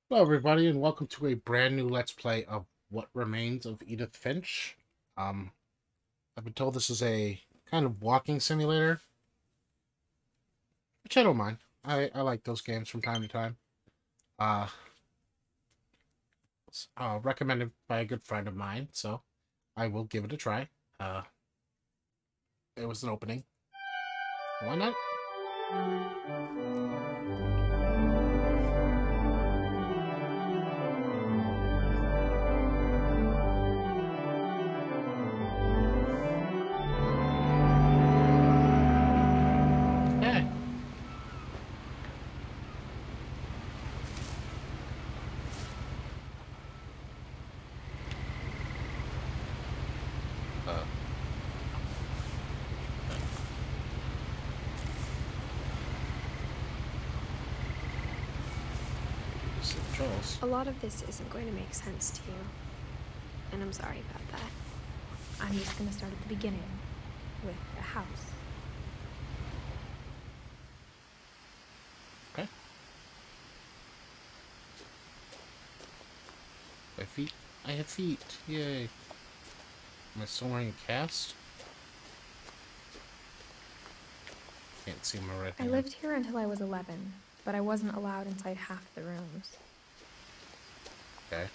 Hello, everybody, and welcome to a brand new Let's Play of What Remains of Edith Finch. Um, I've been told this is a kind of walking simulator, which I don't mind. I like those games from time to time. Uh, Recommended by a good friend of mine, so I will give it a try. Uh, it was an opening. Why not? Yeah. Uh, St. Charles. A lot of this isn't going to make sense to you, and I'm sorry about that. I'm just going to start at the beginning, with a house. Okay. My feet. I have feet. Yay. Am I still wearing a cast? Can't see my right I hand. lived here until I was 11, but I wasn't allowed inside half the rooms. Okay.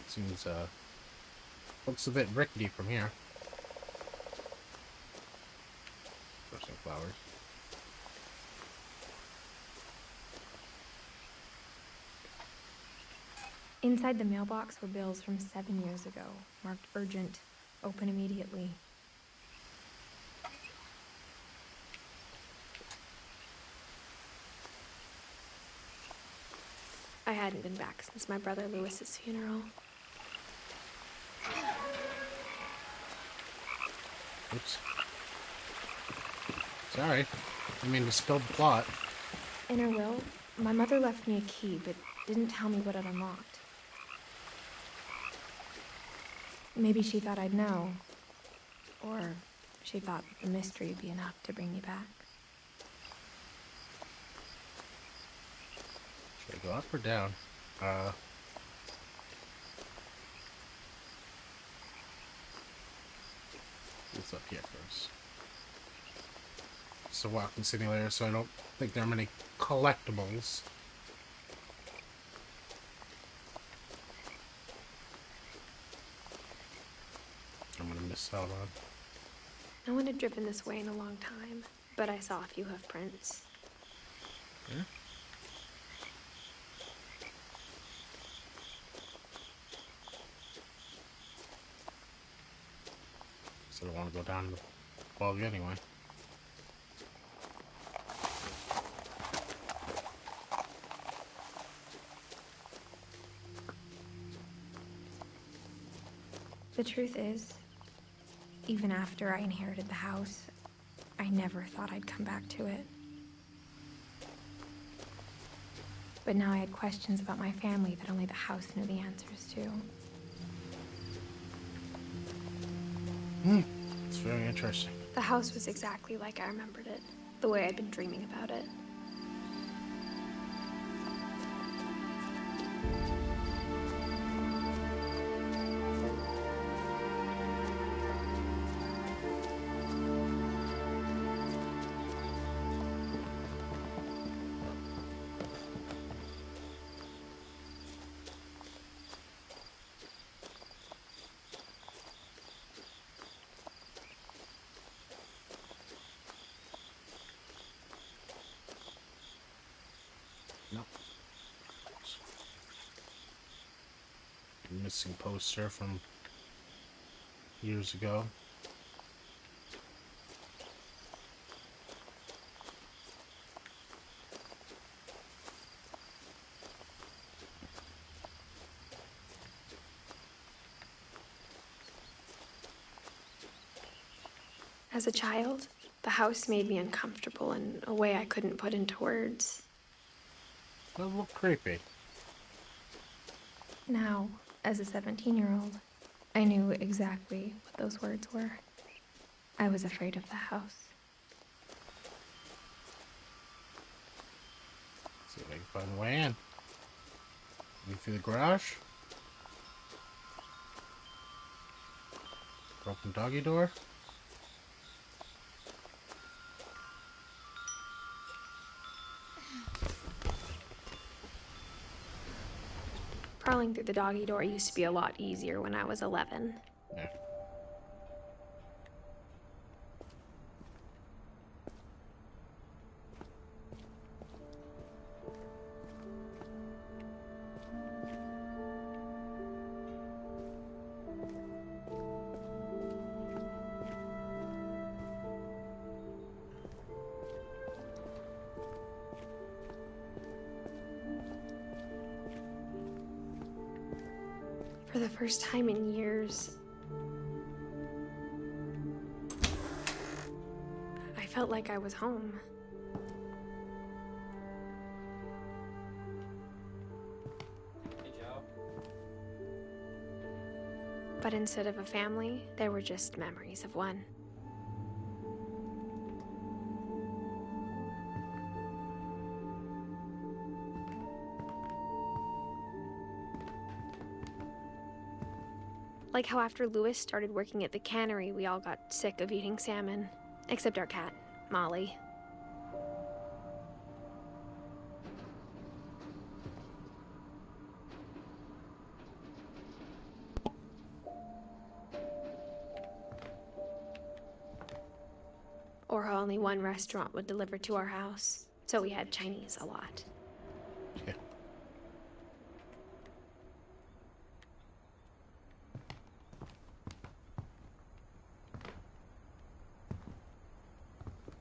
Seems, looks a bit rickety from here. There's some flowers. Inside the mailbox were bills from 7 years ago, marked urgent, open immediately. I hadn't been back since my brother Lewis's funeral. Oops. Sorry. I mean to spill the plot. In her will, my mother left me a key, but didn't tell me what it unlocked. Maybe she thought I'd know. Or she thought that the mystery would be enough to bring me back. Should I go up or down? What's up here first? It's a walking simulator, so I don't think there are many collectibles. I'm gonna miss out on. No one had driven this way in a long time, but I saw a few hoof prints. Yeah? So I don't want to go down the bog anyway. The truth is, even after I inherited the house, I never thought I'd come back to it. But now I had questions about my family that only the house knew the answers to. It's very interesting. The house was exactly like I remembered it, the way I'd been dreaming about it. Nope. Missing poster from years ago. As a child, the house made me uncomfortable in a way I couldn't put into words. That look creepy. Now, as a 17-year-old, I knew exactly what those words were. I was afraid of the house. Find a way in. You through the garage. Broken doggy door. Crawling through the doggy door used to be a lot easier when I was 11. Yeah. For the first time in years, I felt like I was home. Hey, Joe. But instead of a family, there were just memories of one. Like how after Lewis started working at the cannery, we all got sick of eating salmon. Except our cat, Molly. Or how only one restaurant would deliver to our house, so we had Chinese a lot. Yeah.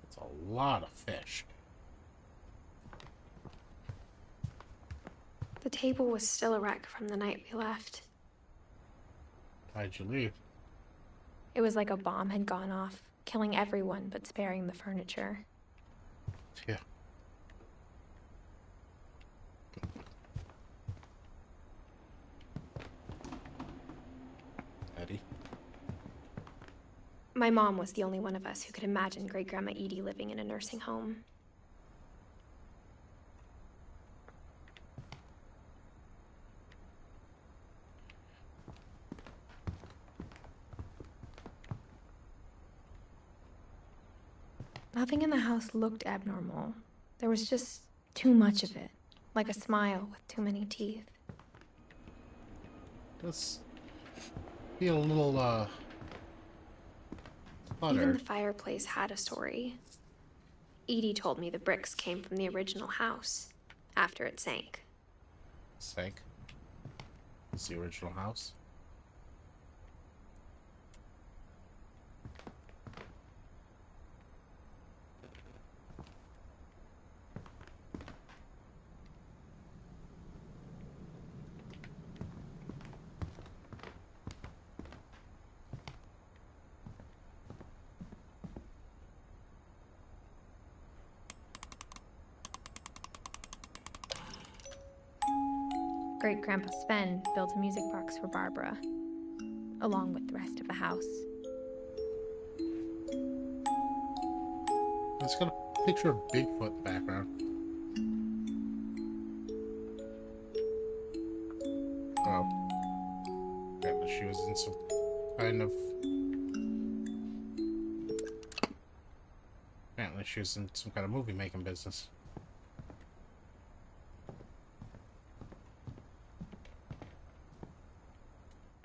It's a lot of fish. The table was still a wreck from the night we left. Why'd you leave? It was like a bomb had gone off, killing everyone but sparing the furniture. Yeah. Eddie. My mom was the only one of us who could imagine Great-Grandma Edie living in a nursing home. Nothing in the house looked abnormal. There was just too much of it, like a smile with too many teeth. Does feel a little Even cluttered. the fireplace had a story. Edie told me the bricks came from the original house, after it sank. Sank. It's the original house. Great-Grandpa Sven built a music box for Barbara, along with the rest of the house. It's got a picture of Bigfoot in the background. Oh. Apparently she was in some kind of... Apparently she was in some kind of movie-making business.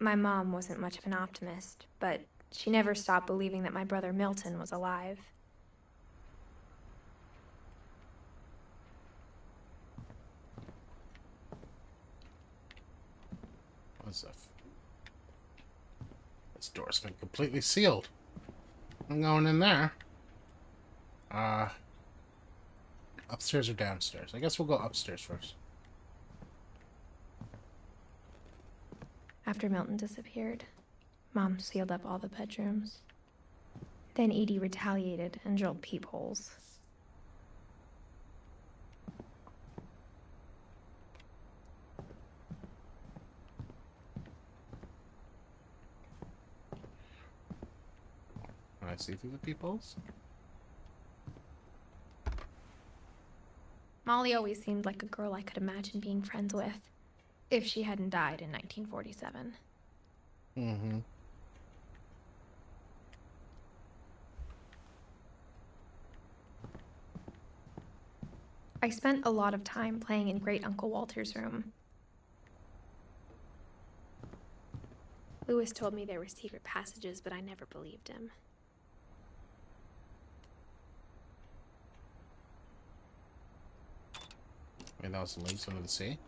My mom wasn't much of an optimist, but she never stopped believing that my brother Milton was alive. What's that? This door's been completely sealed. I'm going in there. Upstairs or downstairs? I guess we'll go upstairs first. After Milton disappeared, Mom sealed up all the bedrooms. Then Edie retaliated and drilled peepholes. Can I see through the peepholes? Molly always seemed like a girl I could imagine being friends with, if she hadn't died in 1947. Mm-hmm. I spent a lot of time playing in Great Uncle Walter's room. Lewis told me there were secret passages, but I never believed him. Maybe that was the links under the sea.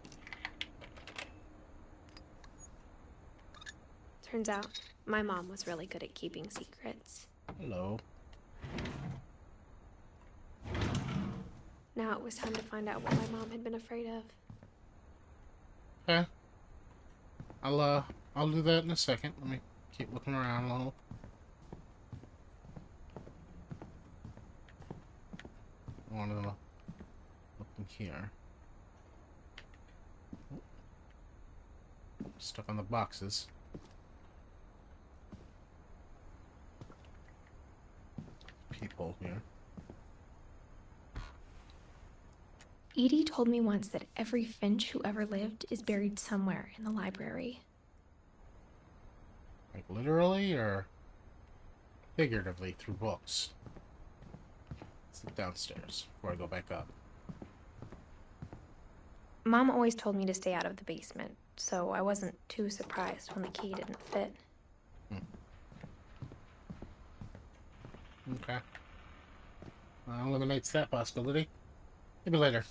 Turns out, my mom was really good at keeping secrets. Hello. Now it was time to find out what my mom had been afraid of. Okay. I'll do that in a second. Let me keep looking around a little. I want to look in here. Stuck on the boxes. People here. Edie told me once that every Finch who ever lived is buried somewhere in the library. Like literally or figuratively through books? Sit downstairs before I go back up. Mom always told me to stay out of the basement, so I wasn't too surprised when the key didn't fit. Okay. Eliminates that possibility. Maybe later.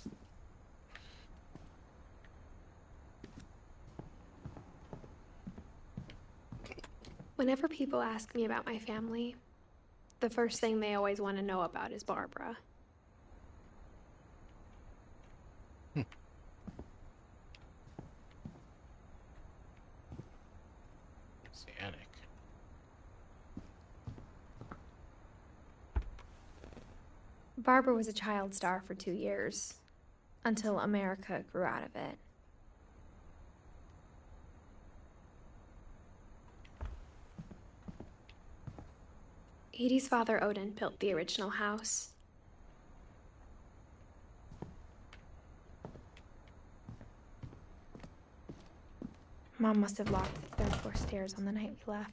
Whenever people ask me about my family, the first thing they always want to know about is Barbara. It's the attic. Barbara was a child star for 2 years, until America grew out of it. Edie's father, Odin, built the original house. Mom must have locked the third floor stairs on the night we left.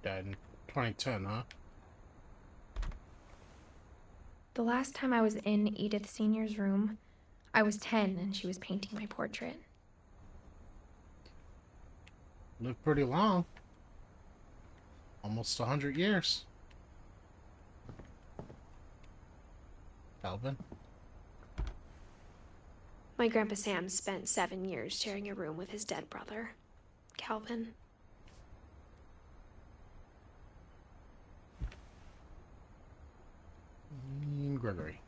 Died in 2010, huh? The last time I was in Edith Sr.'s room, I was 10 and she was painting my portrait. Lived pretty long. Almost 100 years. Calvin? My Grandpa Sam spent 7 years sharing a room with his dead brother, Calvin. And Gregory.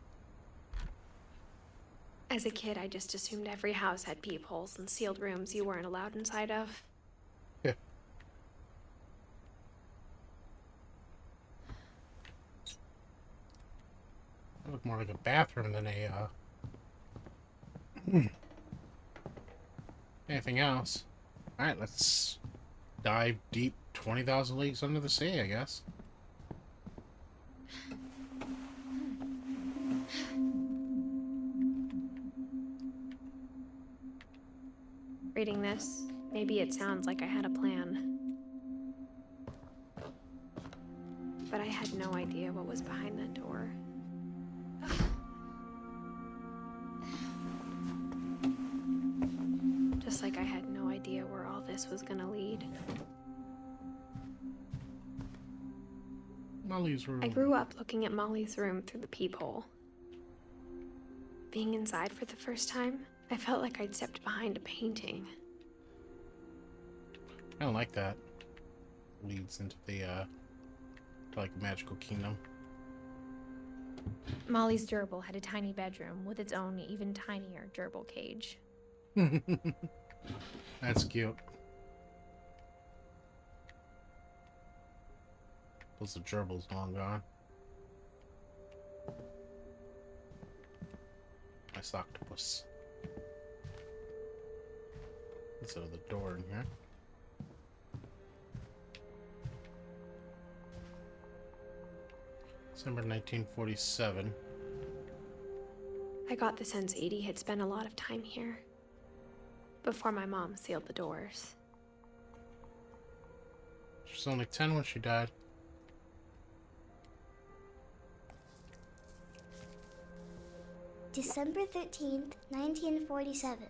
As a kid, I just assumed every house had peepholes and sealed rooms you weren't allowed inside of. Yeah. That looked more like a bathroom than a, anything else. Alright, let's dive deep 20,000 leagues under the sea, I guess. Reading this, maybe it sounds like I had a plan. But I had no idea what was behind that door. Just like I had no idea where all this was gonna lead. Molly's room. I grew up looking at Molly's room through the peephole. Being inside for the first time, I felt like I'd stepped behind a painting. I don't like that. Leads into the, to like a magical kingdom. Molly's gerbil had a tiny bedroom with its own even tinier gerbil cage. That's cute. Those the gerbils long gone. Nice octopus. Let's open the door in here. December 1947. I got the sense Edie had spent a lot of time here before my mom sealed the doors. She was only 10 when she died. December 13th, 1947.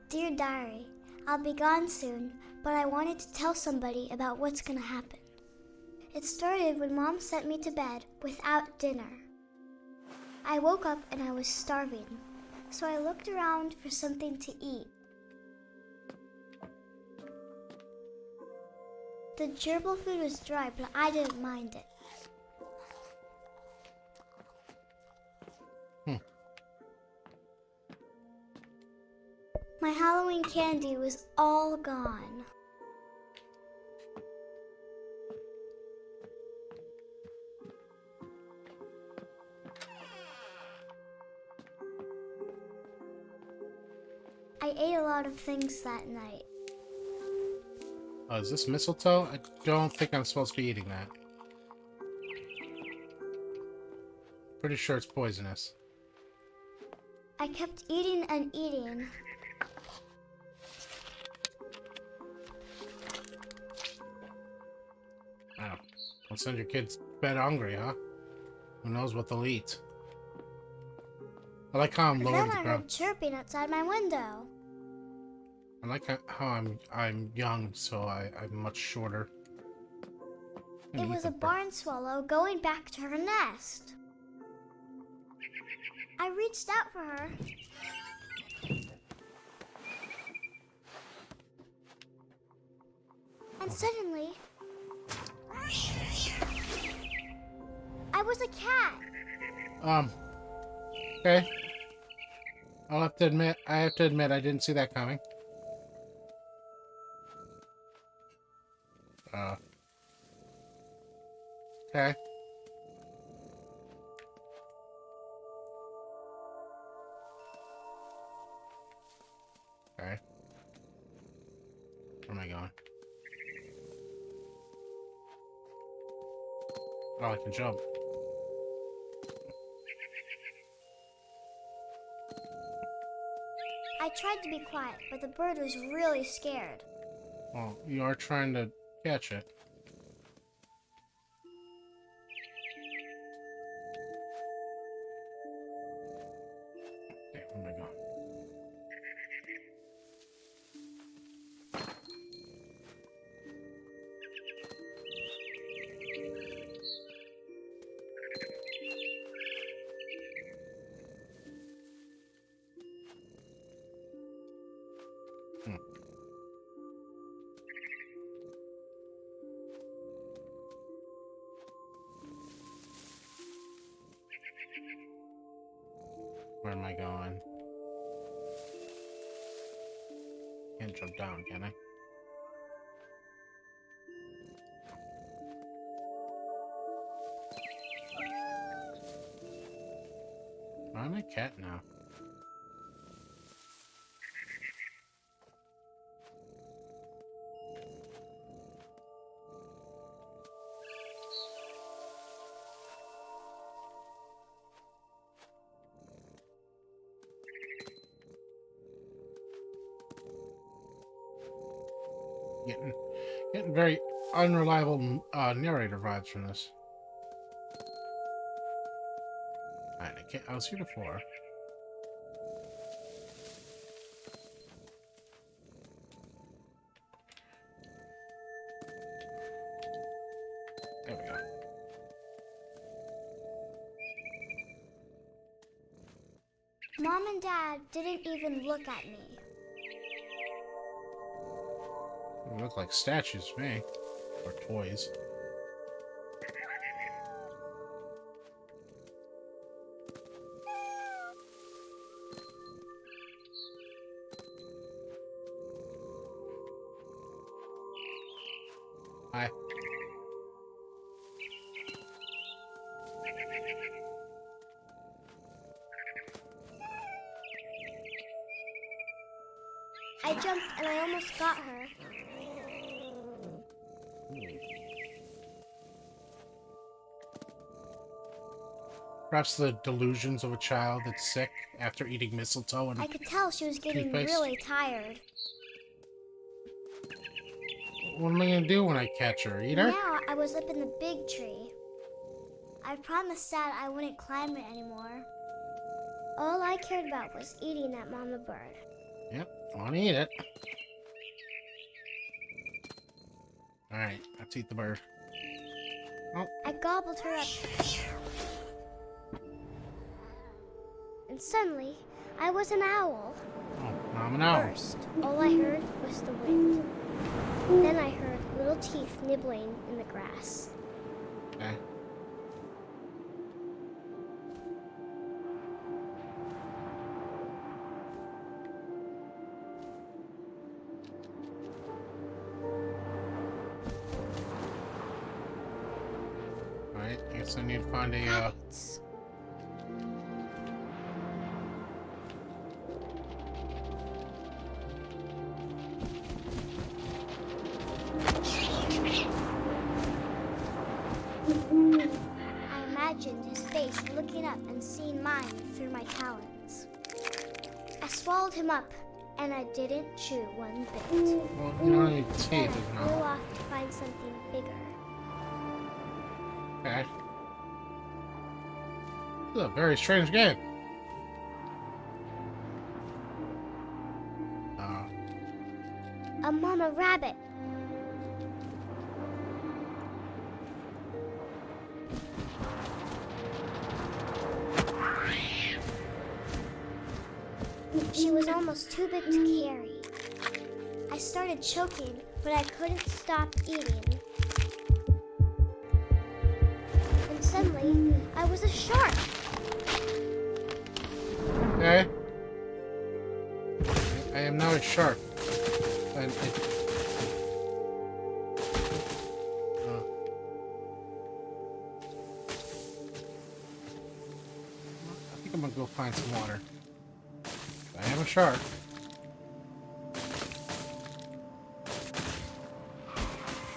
Dear Diary, I'll be gone soon, but I wanted to tell somebody about what's gonna happen. It started when Mom sent me to bed without dinner. I woke up and I was starving, so I looked around for something to eat. The gerbil food was dry, but I didn't mind it. My Halloween candy was all gone. I ate a lot of things that night. Oh, is this mistletoe? I don't think I'm supposed to be eating that. Pretty sure it's poisonous. I kept eating and eating. Wow. Don't send your kids to bed hungry, huh? Who knows what they'll eat? I like how I'm lower Then to the I ground. heard chirping outside my window. I like how I'm young, so I'm much shorter. I'm It gonna eat was the a barn swallow going back to her nest. I reached out for her. And suddenly, I was a cat. Okay. I have to admit I didn't see that coming. Okay. Okay. Where am I going? Oh, I can jump. I tried to be quiet, but the bird was really scared. Well, you are trying to catch it. Okay, where am I going? Where am I going? Can't jump down, can I? I'm a cat now. Getting very unreliable narrator vibes from this. Alright, I was here before. There we go. Mom and Dad didn't even look at me. They look like statues to me. Or toys. Hi. I jumped and I almost got her. Perhaps the delusions of a child that's sick after eating mistletoe and I could tell she was getting toothpaste. really tired. What am I gonna do when I catch her? Eat her? Now I was up in the big tree. I promised Dad I wouldn't climb it anymore. All I cared about was eating that mama bird. Yep, I wanna eat it. Alright, let's eat the bird. Oh, I gobbled her up. And suddenly, I was an owl. oh, I'm an owl. First, all I heard was the wind. Then I heard little teeth nibbling in the grass. Okay. Alright, I guess I need to find a, Rabbits. I imagined his face looking up and seeing mine through my talons. I swallowed him up, and I didn't chew one bit. well, you don't need Then teeth, I flew no. off to find something bigger. Okay. This is a very strange game. A mama rabbit. She was almost too big to carry. I started choking, but I couldn't stop eating. And suddenly, I was a shark. Okay. I am now a shark. And it... I think I'm gonna go find some water. I am a shark.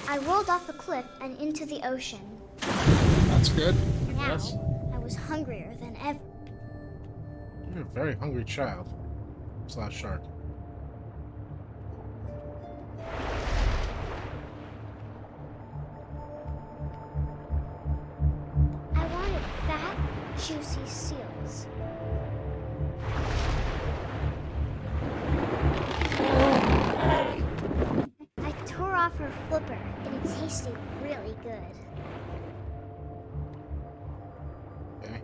I rolled off a cliff and into the ocean. That's good, I Now, guess. I was hungrier than ever. You're a very hungry child. Slash shark. I wanted fat, juicy seals. I tore off her flipper, and it tasted really good. Okay.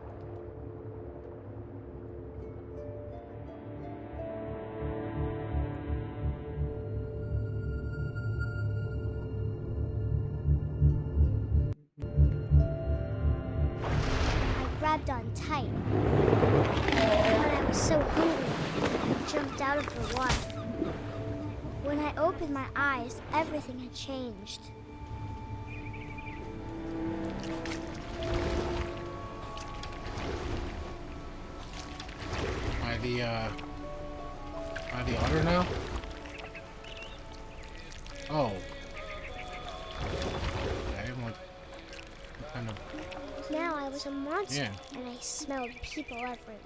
I grabbed on tight. But I was so hungry, I jumped out of the water. When I opened my eyes, everything had changed. Am I the otter now? Oh. Okay, I'm like... what kind of... Now I was a monster, Yeah. and I smelled people everywhere.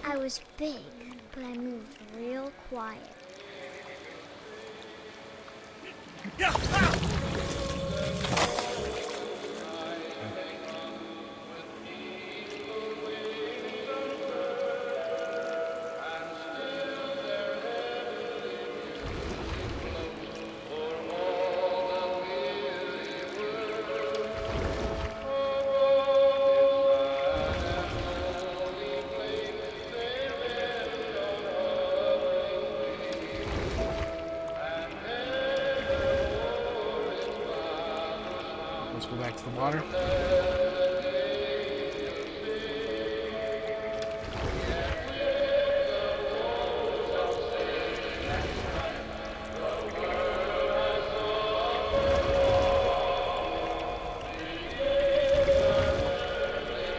I was big, but I moved real quiet. Let's go back to the water.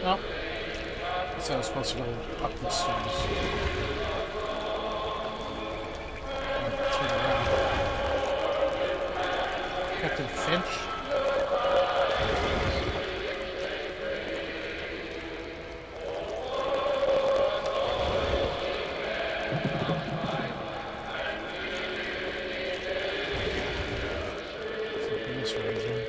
Oh. So I was supposed to go up the stairs. Turn around. Captain Finch? Something is rising.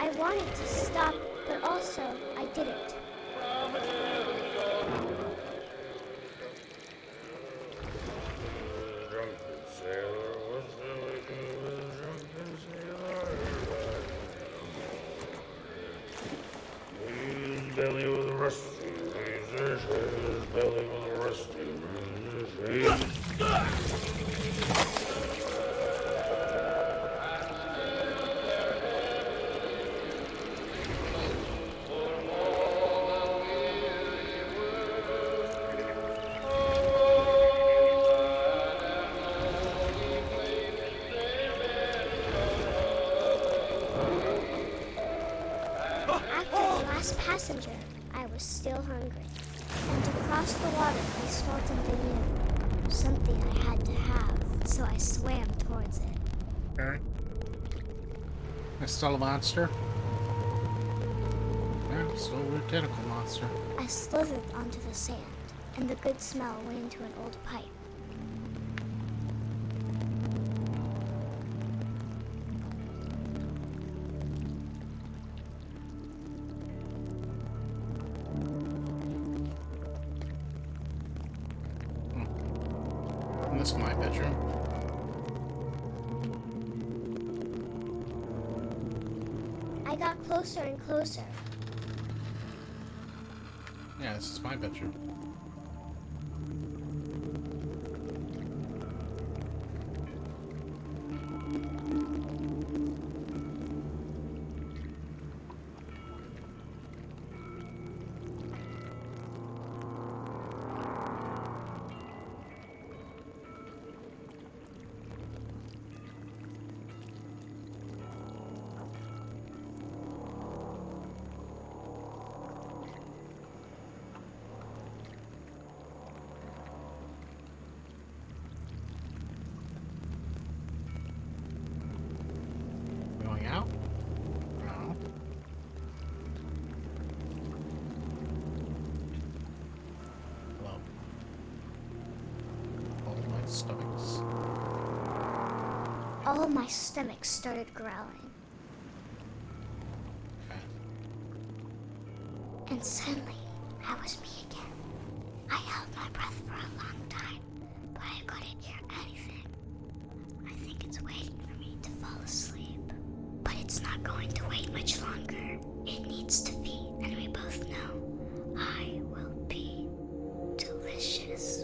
I wanted to stop, but also I didn't. His belly was rusty, his belly was rusty. After the last passenger, I was still hungry. And to cross the water, I smelled something new. Something I had to have, so I swam towards it. Okay. That's still a monster? Yeah, still a tentacle monster. I slithered onto the sand, and the good smell went into an old pipe. And this is my bedroom. I got closer and closer. Yeah, this is my bedroom. Going out? No. Hello. All my stomachs. All my stomach started growling, Okay. and suddenly I was me again. I held my breath for a long time, but I couldn't hear anything. I think it's waiting for me to fall asleep. But it's not going to wait much longer. It needs to feed, and we both know I will be delicious.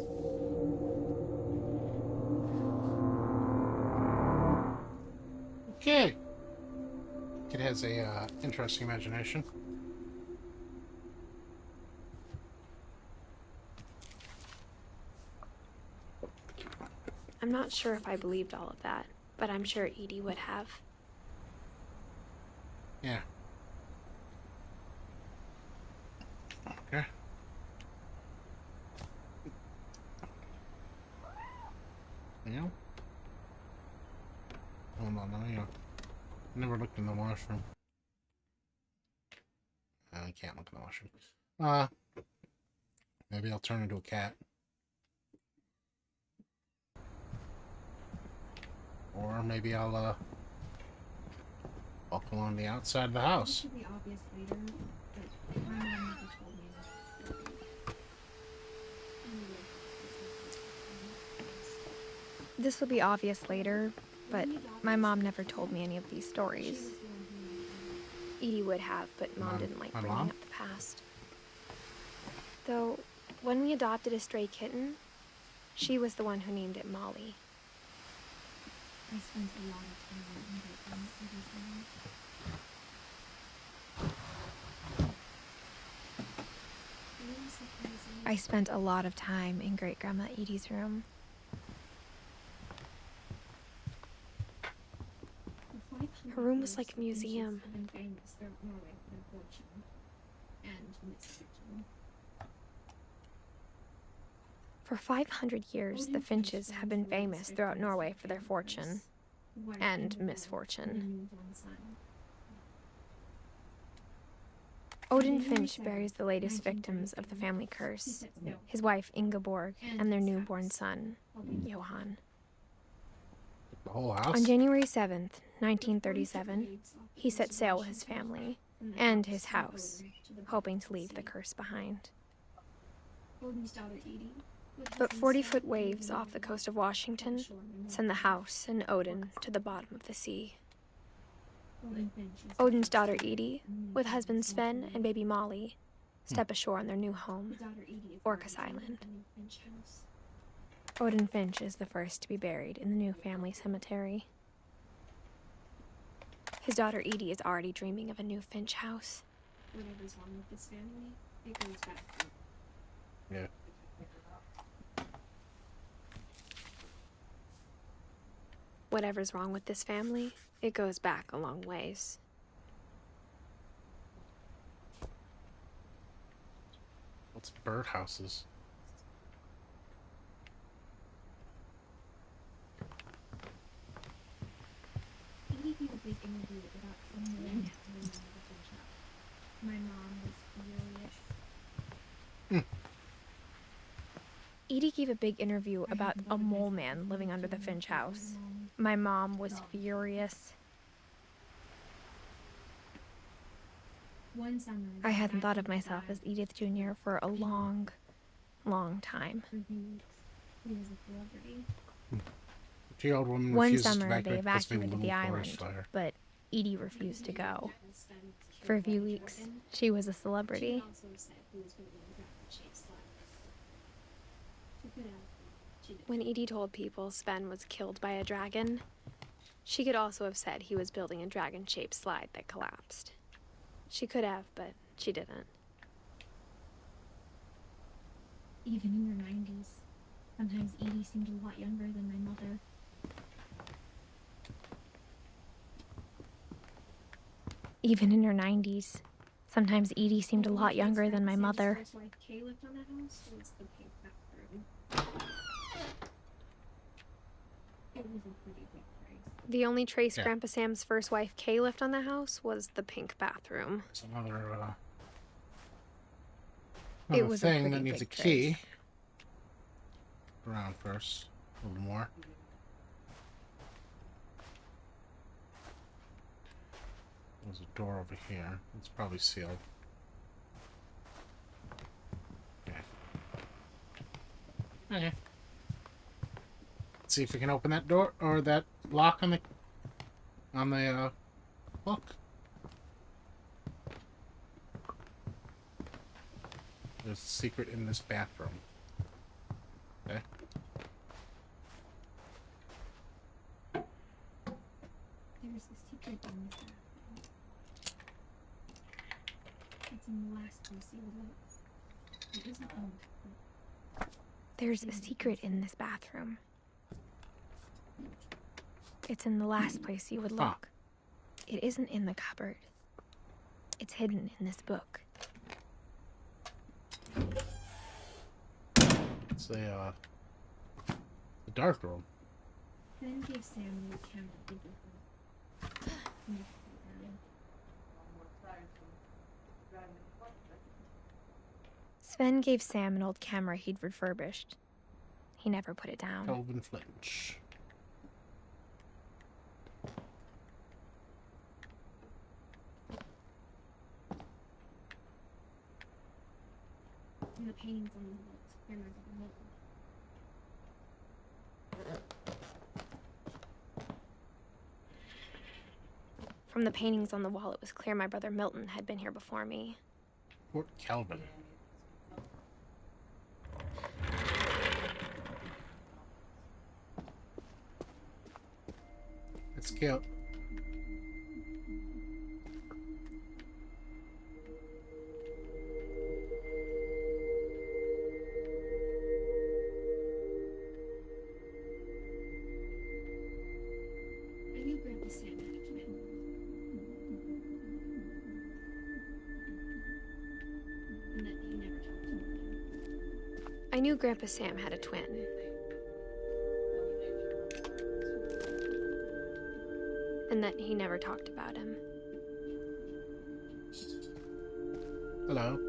Okay. Kid has a interesting imagination. I'm not sure if I believed all of that, but I'm sure Edie would have. Yeah. Okay. Yeah. Oh no, yeah. Never looked in the washroom. I can't look in the washroom. Maybe I'll turn into a cat. Or maybe I'll walk along the outside of the house. This will be obvious later, but my mom never told me This will be obvious later, but my mom never told me any of these stories. Edie would have, but Mom Mom- didn't like my bringing mom? up the past. Though, when we adopted a stray kitten, she was the one who named it Molly. I spent a lot of time in Vietnam with his mom. Really surprising. I spent a lot of time in Great Grandma Edie's room. For 500 Her room was years, like a the Finches museum. have been famous throughout Norway for their fortune and misfortune. For 500 years, the Finches have been famous throughout Norway for their fortune and misfortune. Odin Finch buries the latest victims of the family curse, his wife Ingeborg and their newborn son, Johan. The whole house? On January 7th, 1937, he set sail with his family and his house, hoping to leave the curse behind. Odin's daughter Edith. But 40-foot waves off the coast of Washington send the house and Odin to the bottom of the sea. Odin's daughter Edie, with husband Sven and baby Molly, step ashore on their new home, Orcas Island. Odin Finch is the first to be buried in the new family cemetery. His daughter Edie is already dreaming of a new Finch house. Whatever's wrong with this family, it goes back. Yeah. Whatever's wrong with this family, it goes back a long ways. What's birdhouses? Edie gave a big interview about something happening in the Finch house. My mom was furious. Edie gave a big interview about a mole man living under the Finch house. My mom was furious. One summer, I hadn't thought of myself as Edith Jr. for a long, long time. for a few weeks. He was a celebrity. The old woman One refuses to summer, they evacuate because of a evacuated the little island, forest fire. but Edie refused to go. For a few weeks, she was a celebrity. When Edie told people Sven was killed by a dragon, she could also have said he was building a dragon-shaped slide that collapsed. She could have, but she didn't. Even in her 90s, sometimes Edie seemed a lot younger than my mother. Even in her 90s, sometimes Edie seemed a lot younger than my mother. First wife Kay lived on the house was the pink bathroom. It was a pretty big price. The only trace Yeah. Grandpa Sam's first wife, Kay, left on the house was the pink bathroom. It's another, It another was a thing pretty that needs a big key. trace. Around first. A little more. There's a door over here. It's probably sealed. Okay. Okay. Let's see if we can open that door or that lock on the look. There's a secret in this bathroom. Okay. There's a secret in this bathroom. It's in the last place you would look. It isn't in the There's a secret in this bathroom. It's in the last place you would Huh. look. It isn't in the cupboard. It's hidden in this book. It's a dark room. Then give Sam the camera to give her. Sven gave Sam an old camera he'd refurbished. He never put it down. Kelvin Flinch. And the paintings on the walls. They're not gonna look. From the paintings on the wall, it was clear my brother Milton had been here before me. Fort Calvin. It's cute. I knew Grandpa Sam had a twin. And that he never talked about him. I knew Grandpa Sam had a twin, and that he never talked about him. Hello.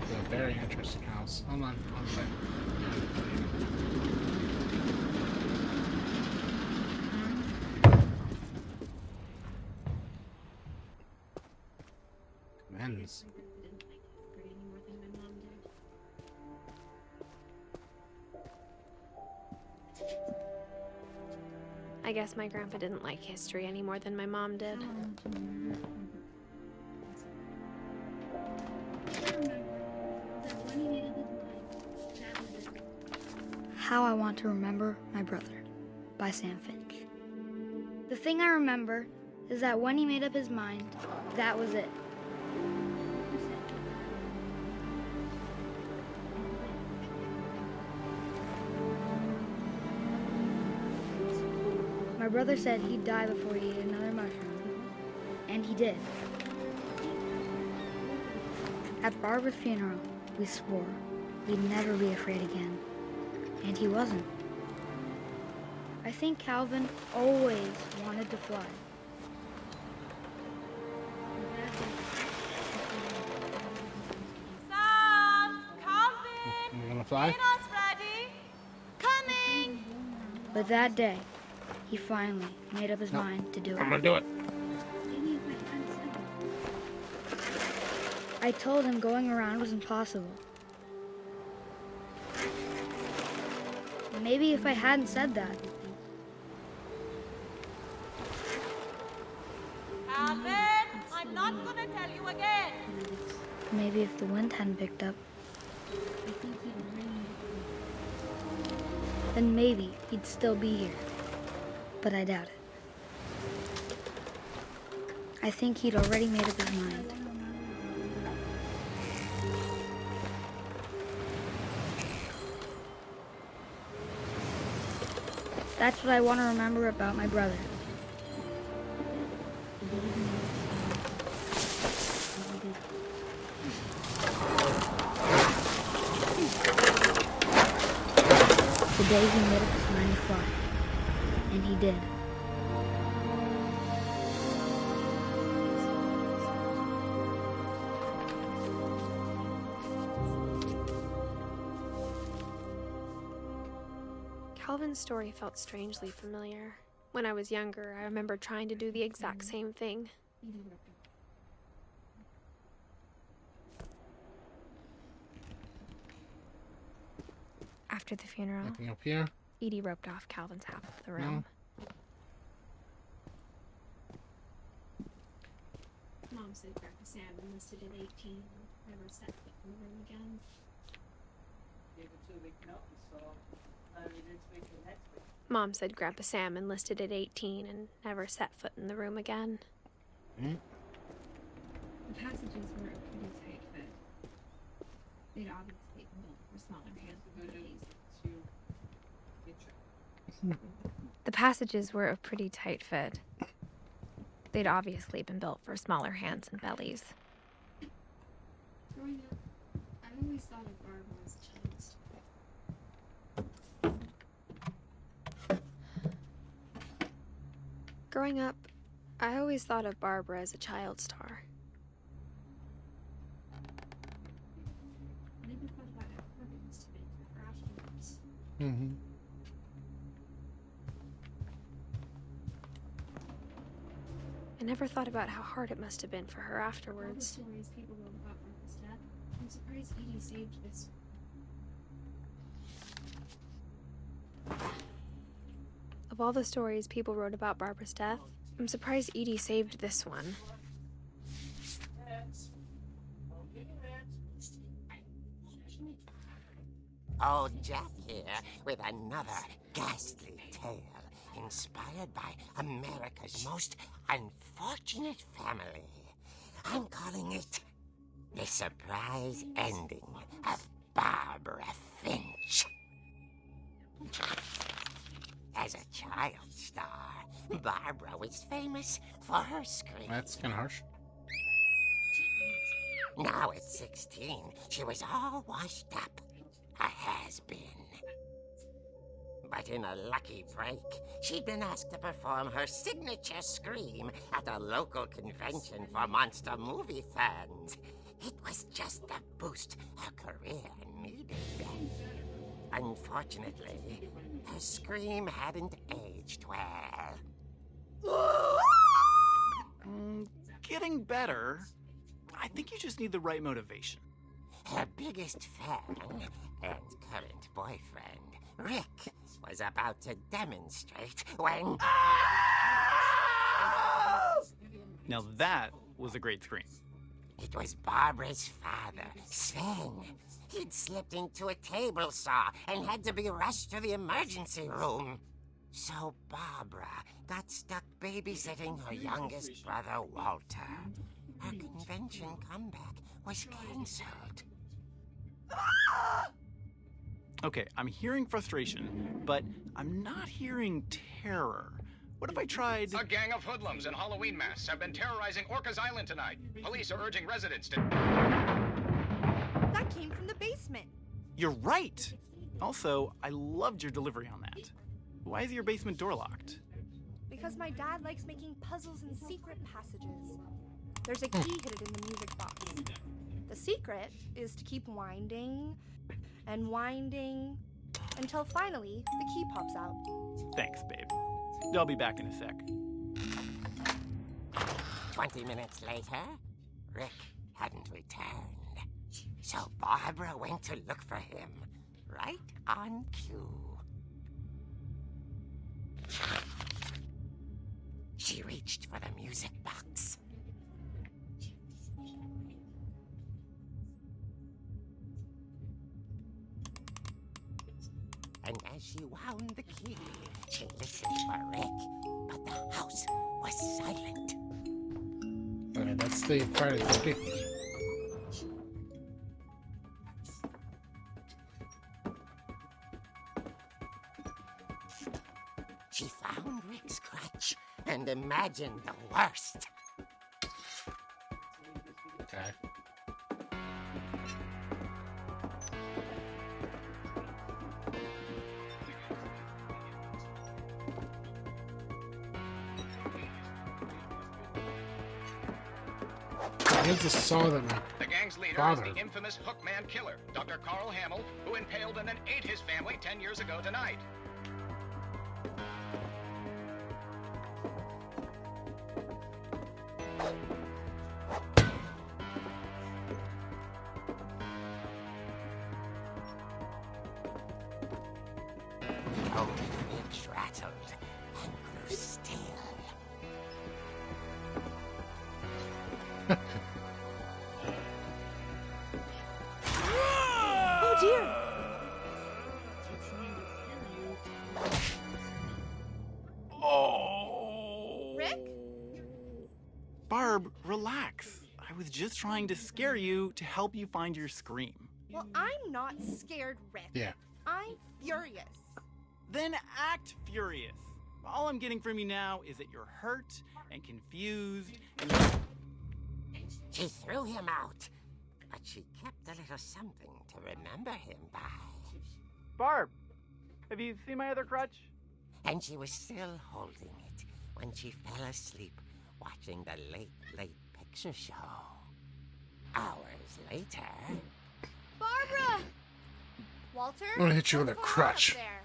It's a very interesting house. Hold on, one second. Men's. My grandpa didn't like history any more than my mom did. I guess my grandpa didn't like history any more than my mom did. How I Want to Remember My Brother by Sam Finch. The thing I remember is that when he made up his mind, that was it. My brother said he'd die before he ate another mushroom, and he did. At Barbara's funeral, we swore we'd never be afraid again, and he wasn't. I think Calvin always wanted to fly. Sam! Calvin! You gonna fly? Dinner's ready! Coming! But that day, he finally made up his No. mind to do I'm it. gonna do it. I told him going around was impossible. Maybe if I hadn't said that, Calvin! I'm not gonna tell you again! maybe if the wind hadn't picked up, then maybe he'd still be here. But I doubt it. I think he'd already made up his mind. That's what I want to remember about my brother. The day he made up his mind to fly. And he did. Calvin's story felt strangely familiar. When I was younger, I remember trying to do the exact same thing. After the funeral, Nothing up here. Edie roped off Calvin's half of the No. room. Mom said Grandpa Sam enlisted at 18 and never set foot in the room again. Mom said Grandpa Sam enlisted at 18 and never set foot in the room again. Hmm? The passages were a pretty tight fit. They'd obviously been built for smaller hands and bodies. The passages were a pretty tight fit. They'd obviously been built for smaller hands and bellies. Growing up, I always thought of Barbara as a child's story. Growing up, I always thought of Barbara as a child star. I never thought about how hard it must have been for her astronauts. Mm-hmm. I never thought about how hard it must have been for her All the afterwards. stories people wrote about Barbara's death, I'm surprised Edie saved this. Of all the stories people wrote about Barbara's death, I'm surprised Edie saved this one. Old Jack here with another ghastly tale inspired by America's most unfortunate family. I'm calling it The Surprise Ending of Barbara Finch. As a child star, Barbara was famous for her scream. That's kind of harsh. Now at 16, she was all washed up. A has-been. But in a lucky break, she'd been asked to perform her signature scream at a local convention for monster movie fans. It was just the boost her career needed. Unfortunately, her scream hadn't aged well. Getting better. I think you just need the right motivation. Her biggest fan and current boyfriend, Rick, was about to demonstrate when... Now that was a great scream. It was Barbara's father, Sven. He'd slipped into a table saw and had to be rushed to the emergency room. So Barbara got stuck babysitting her youngest brother, Walter. Her convention comeback was cancelled. Okay, I'm hearing frustration, but I'm not hearing terror. What if I tried... A gang of hoodlums in Halloween masks have been terrorizing Orcas Island tonight. Police are urging residents to... That came from the basement. You're right! Also, I loved your delivery on that. Why is your basement door locked? Because my dad likes making puzzles and secret passages. There's a key hidden in the music box. The secret is to keep winding and winding until finally the key pops out. Thanks, babe. I'll be back in a sec. 20 minutes later, Rick hadn't returned. So Barbara went to look for him, right on cue. She reached for the music box. And as she wound the key, she listened for Rick, but the house was silent. Okay, that's the Friday 13th. She found Rick's crutch and imagined the worst. Okay. Here's the song that my The gang's leader father... is the infamous Hookman killer, Dr. Carl Hamill, who impaled and then ate his family 10 years ago tonight. Oh, Finch rattled and grew still. Oh dear! Oh! Rick? Barb, relax. I was just trying to scare you to help you find your scream. Well, I'm not scared, Rick. Yeah. I'm furious. Then act furious. All I'm getting from you now is that you're hurt and confused and... She threw him out, but she kept a little something to remember him by. Barb, have you seen my other crutch? And she was still holding it when she fell asleep watching the late picture show. Hours later... Barbara! Walter? I'm gonna hit you with a what's going on crutch. up there?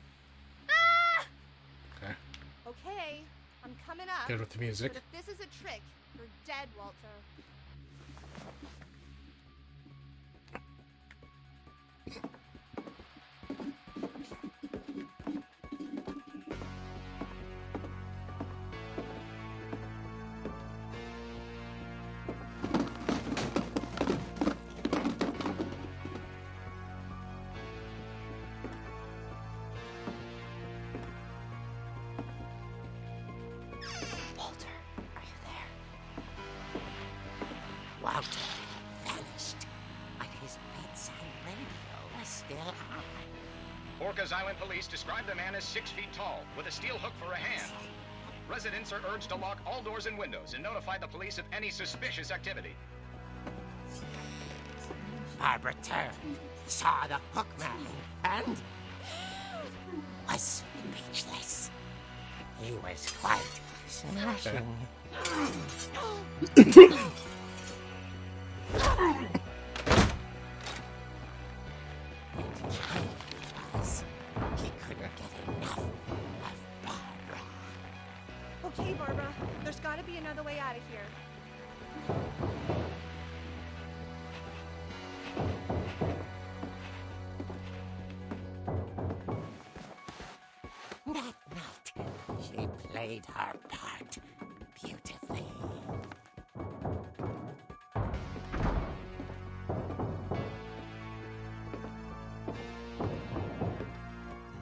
Ah! Okay. Okay, I'm coming up. Good with the music. But if this is a trick, you're dead, Walter. Walter vanished, but his bedside radio was still on. Orcas Island police describe the man as 6 feet tall, with a steel hook for a hand. Residents are urged to lock all doors and windows and notify the police of any suspicious activity. Barbara turned, saw the hook man, and was speechless. He was quite smashing. He couldn't get enough of Barbara. Okay, Barbara. There's got to be another way out of here. That night, she played her part beautifully.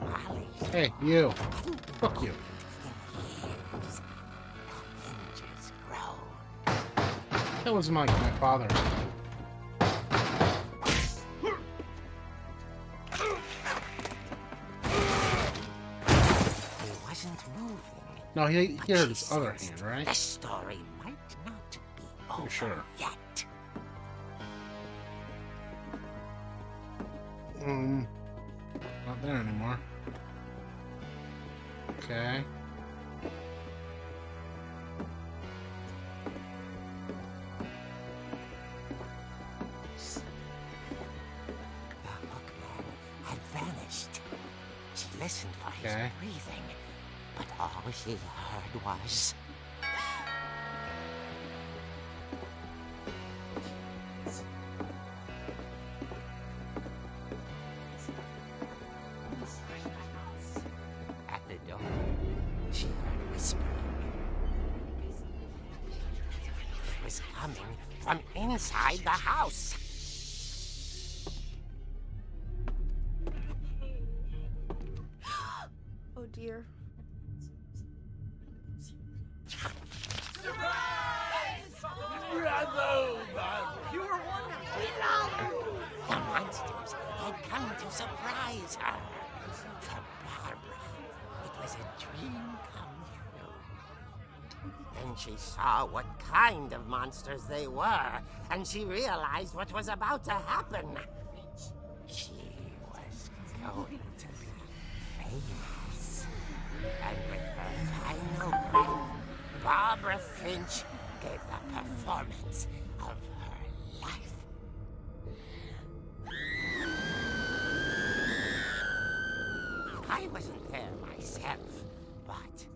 Molly. Hey, you. Fuck you. Years, the hinges grown. That was my father. He wasn't moving. No, he but had she his other sensed hand, right? The story might not be over sure. yet. Not there anymore. Okay. The hookman had vanished. She listened for his Okay. breathing, but all she heard was... At the door, she heard whispering. It was coming from inside the house. Oh dear. The monsters had come to surprise her. For Barbara, it was a dream come true. Then she saw what kind of monsters they were, and she realized what was about to happen. She was going to be famous. And with her final breath, Barbara Finch gave the performance of her life. I wasn't there myself, but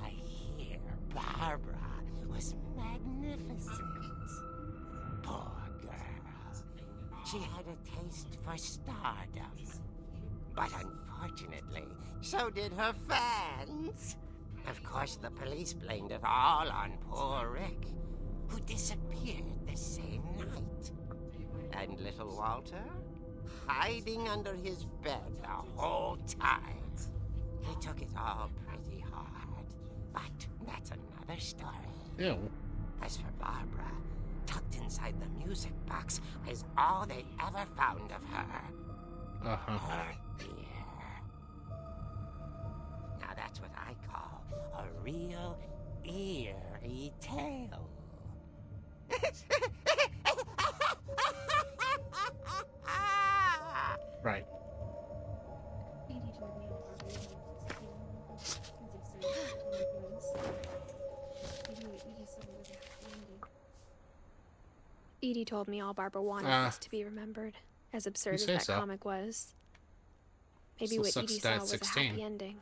I hear Barbara was magnificent. Poor girl. She had a taste for stardom. But unfortunately, so did her fans. Of course, the police blamed it all on poor Rick, who disappeared the same night. And little Walter? Hiding under his bed the whole time. He took it all pretty hard. But that's another story. Ew. As for Barbara, tucked inside the music box is all they ever found of her. Uh-huh. Her ear. Now that's what I call a real eerie tale. Right. Edie told me all Barbara was Edie told me all Barbara wanted was to be remembered, as absurd as say that so. comic was. Maybe Still what sucks Edie that saw it's was 16. a happy ending.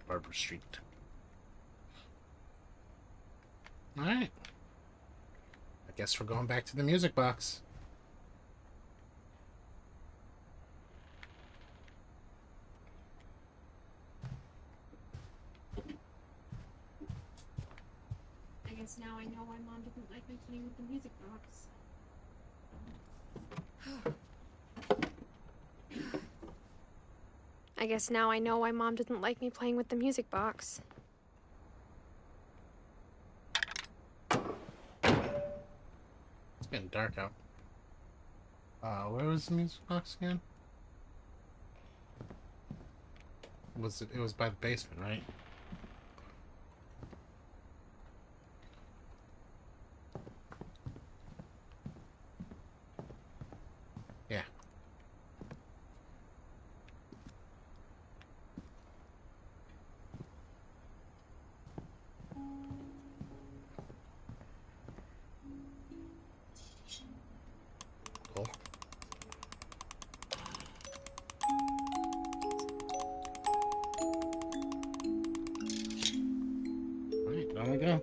Barbara Street. Alright. I guess we're going back to the music box. I guess now I know why Mom didn't like me playing with the music box. I guess now I know why Mom didn't like me playing with the music box. It's getting dark out. Where was the music box again? It was by the basement, right? Yeah. Cool. Alright, down we go.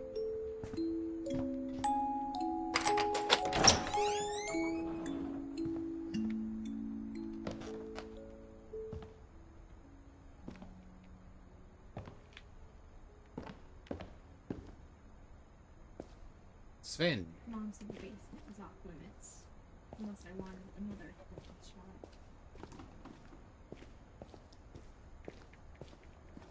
Sven. Mom said the basement was off limits, unless I wanted another shot.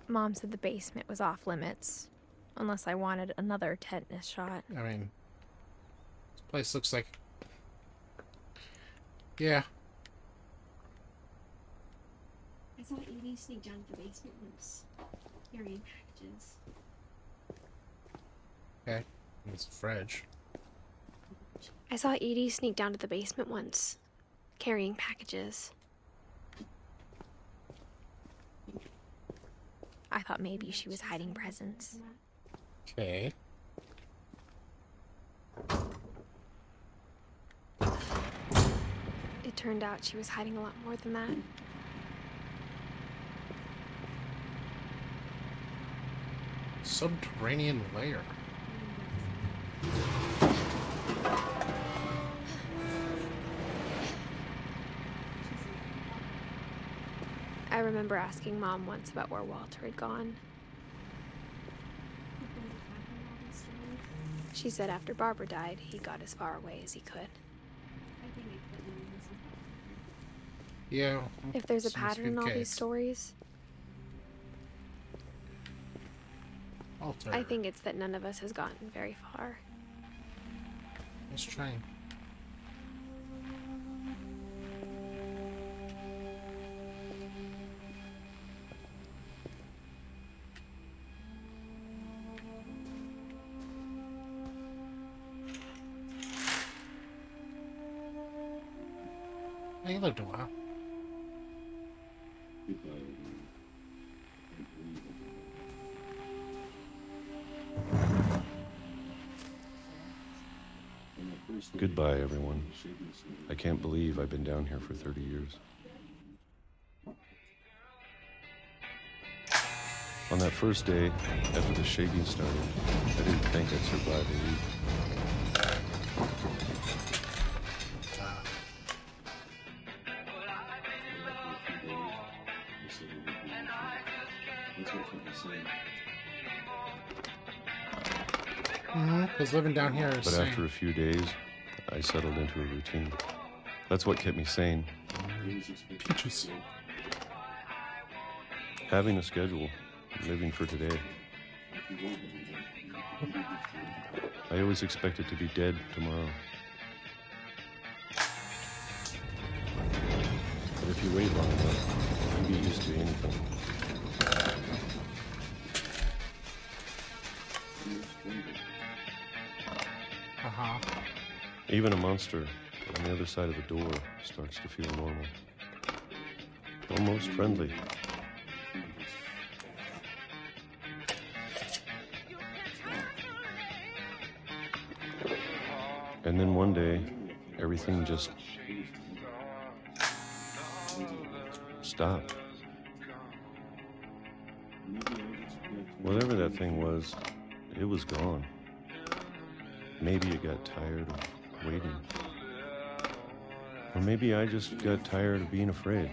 Mom said the basement was off limits, unless I wanted another tetanus shot. I mean, this place looks like... Yeah. I saw Edith sneak down to the basement once, carrying packages. Okay. It's a fridge. I saw Edie sneak down to the basement once, carrying packages. I thought maybe she was hiding presents. Okay. It turned out she was hiding a lot more than that. Subterranean lair. I remember asking Mom once about where Walter had gone. She said after Barbara died, he got as far away as he could. Yeah. If there's a seems pattern good in all these case. stories, Walter. I think it's that none of us has gotten very far. Let's try. He lived a while. Goodbye, everyone. I can't believe I've been down here for 30 years. On that first day, after the shaking started, I didn't think I'd survive a week. Because living down here is But sane. after a few days, I settled into a routine. That's what kept me sane. Peaches. Having a schedule, living for today. I always expected to be dead tomorrow. But if you wait long enough, you can get used to anything. Uh-huh. Even a monster on the other side of the door starts to feel normal. Almost friendly. And then one day, everything just stopped. Whatever that thing was, it was gone. Maybe it got tired of waiting. Or maybe I just got tired of being afraid.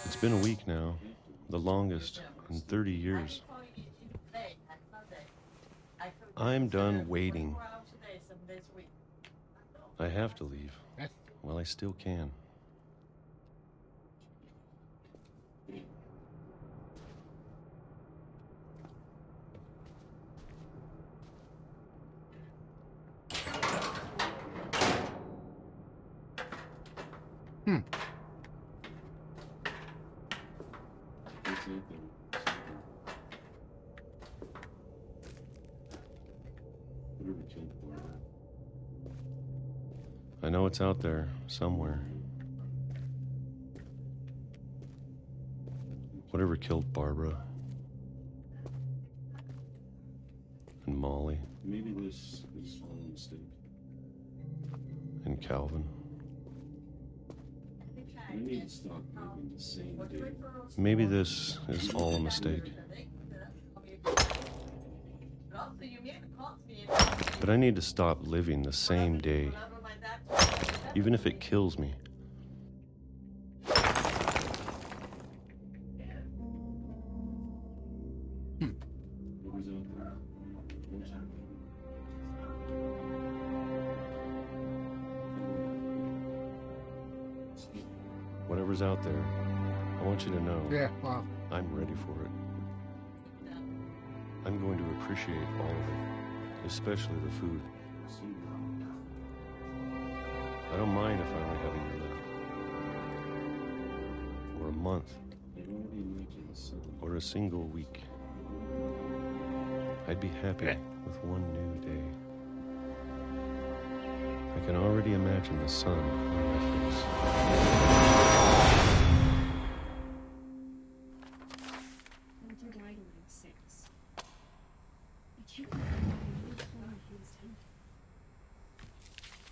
It's been a week now, the longest in 30 years. I'm done waiting. I have to leave. Well, I still can. I know it's out there, somewhere. Whatever killed Barbara. And Molly. Maybe this is all a mistake. And Calvin. I need to stop living the same day. Maybe this is all a mistake. But I need to stop living the same day. Even if it kills me. Whatever's out there, I want you to know. Yeah, well, I'm ready for it. I'm going to appreciate all of it, especially the food. I don't mind if I only have a year left. Or a month. Or a single week. I'd be happy with one new day. I can already imagine the sun on my face. Walter died when I was 6. I can't believe he told me he was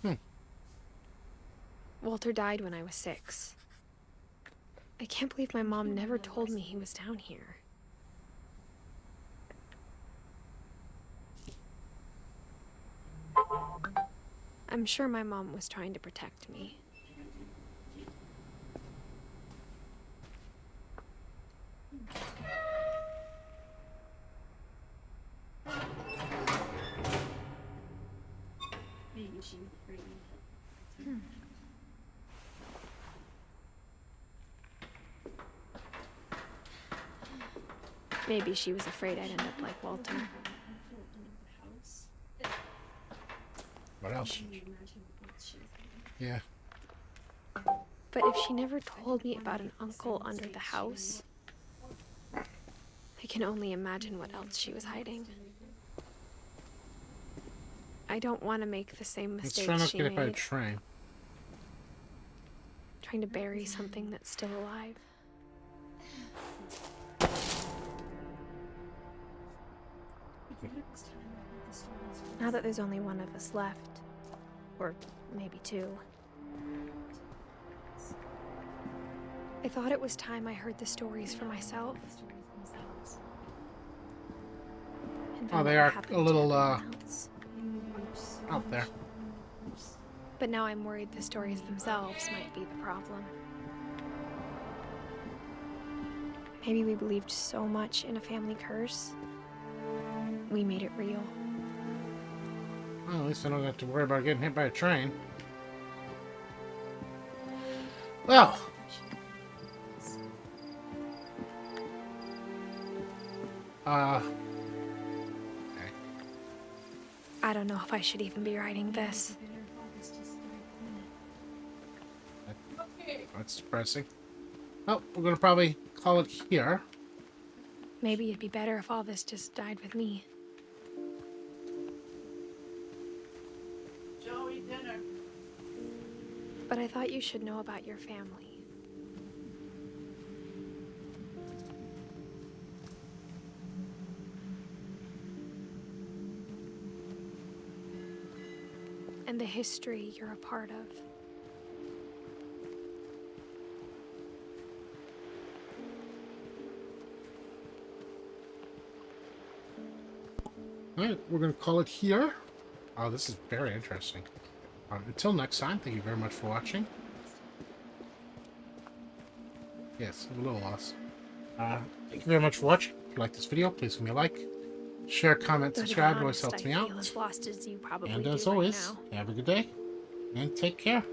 down. Walter died when I was 6. I can't believe my mom never told me he was down here. I'm sure my mom was trying to protect me. Maybe she was afraid. Maybe she was afraid I'd end up like Walter. what else? Yeah. But if she never told me about an uncle under the house, I can only imagine what else she was hiding. I don't want to make the same Let's mistakes try not she to get hit by a made, train. trying to bury something that's still alive. Now that there's only one of us left, or maybe 2, I thought it was time I heard the stories for myself. And Oh, found they out are what happened a little, to everyone else. out there. But now I'm worried the stories themselves might be the problem. Maybe we believed so much in a family curse, we made it real. Well, at least I don't have to worry about getting hit by a train. Well. Okay. I don't know if I should even be writing this. That's depressing. Oh, we're gonna probably call it here. Maybe it'd be better if all this just died with me. Joey, dinner. But I thought you should know about your family. And the history you're a part of. Alright, we're going to call it here. Oh, this is very interesting. Until next time, thank you very much for watching. Yes, I'm a little lost. Thank you very much for watching. If you like this video, please give me a like. Share, comment, Though to be subscribe. It always honest, helps I me out. feel as lost as you probably And do as right always, now. have a good day. And take care.